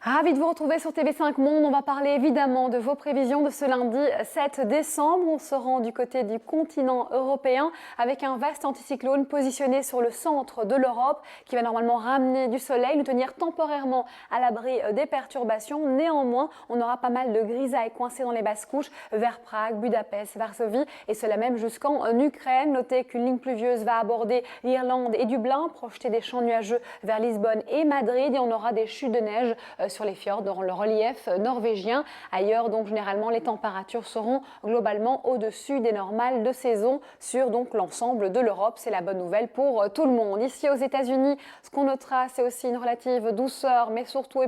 Ravi de vous retrouver sur TV5 Monde. On va parler évidemment de vos prévisions de ce lundi 7 décembre. On se rend du côté du continent européen avec un vaste anticyclone positionné sur le centre de l'Europe qui va normalement ramener du soleil, nous tenir temporairement à l'abri des perturbations. Néanmoins, on aura pas mal de grisailles coincées dans les basses couches vers Prague, Budapest, Varsovie et cela même jusqu'en Ukraine. Notez qu'une ligne pluvieuse va aborder l'Irlande et Dublin, projeter des champs nuageux vers Lisbonne et Madrid et on aura des chutes de neige sur les fjords dans le relief norvégien. Ailleurs, donc généralement, les températures seront globalement au-dessus des normales de saison sur donc l'ensemble de l'Europe. C'est la bonne nouvelle pour tout le monde. Ici aux États-Unis, ce qu'on notera, c'est aussi une relative douceur, mais surtout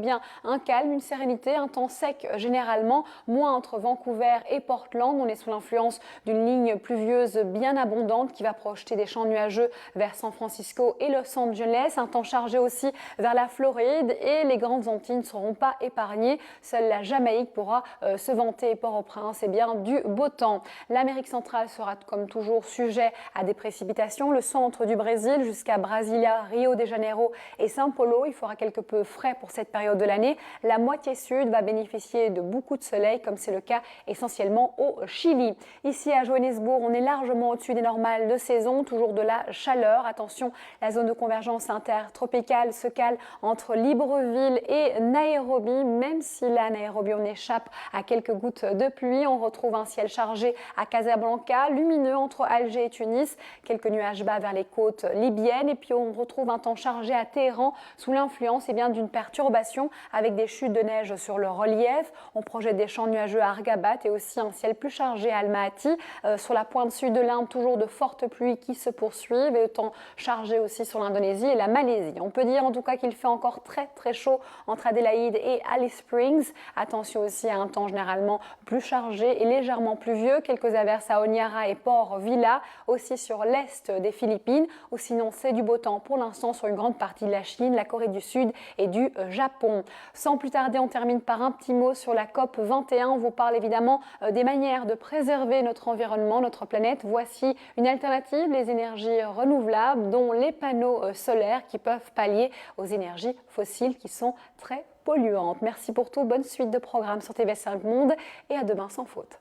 un calme, une sérénité, un temps sec généralement, moins entre Vancouver et Portland. On est sous l'influence d'une ligne pluvieuse bien abondante qui va projeter des champs nuageux vers San Francisco et Los Angeles. Un temps chargé aussi vers la Floride et les grandes Antilles ne seront pas épargnés. Seule la Jamaïque pourra se vanter, Port-au-Prince, du beau temps. L'Amérique centrale sera comme toujours sujet à des précipitations. Le centre du Brésil jusqu'à Brasilia, Rio de Janeiro et São Paulo, il fera quelque peu frais pour cette période de l'année. La moitié sud va bénéficier de beaucoup de soleil comme c'est le cas essentiellement au Chili. Ici à Johannesburg, on est largement au-dessus des normales de saison, toujours de la chaleur. Attention, la zone de convergence intertropicale se cale entre Libreville et Nairobi, même si là, Nairobi, on échappe à quelques gouttes de pluie. On retrouve un ciel chargé à Casablanca, lumineux entre Alger et Tunis, quelques nuages bas vers les côtes libyennes. Et puis, on retrouve un temps chargé à Téhéran sous l'influence d'une perturbation avec des chutes de neige sur le relief. On projette des champs nuageux à Argabat et aussi un ciel plus chargé à Almaty. Sur la pointe sud de l'Inde, toujours de fortes pluies qui se poursuivent et le temps chargé aussi sur l'Indonésie et la Malaisie. On peut dire en tout cas qu'il fait encore très chaud entre Adélaïde et Alice Springs. Attention aussi à un temps généralement plus chargé et légèrement pluvieux. Quelques averses à Honiara et Port Vila, aussi sur l'est des Philippines. Ou sinon, c'est du beau temps pour l'instant sur une grande partie de la Chine, la Corée du Sud et du Japon. Sans plus tarder, on termine par un petit mot sur la COP 21. On vous parle évidemment des manières de préserver notre environnement, notre planète. Voici une alternative, les énergies renouvelables, dont les panneaux solaires qui peuvent pallier aux énergies fossiles qui sont très polluantes. Merci pour tout, bonne suite de programmes sur TV5 Monde et à demain sans faute.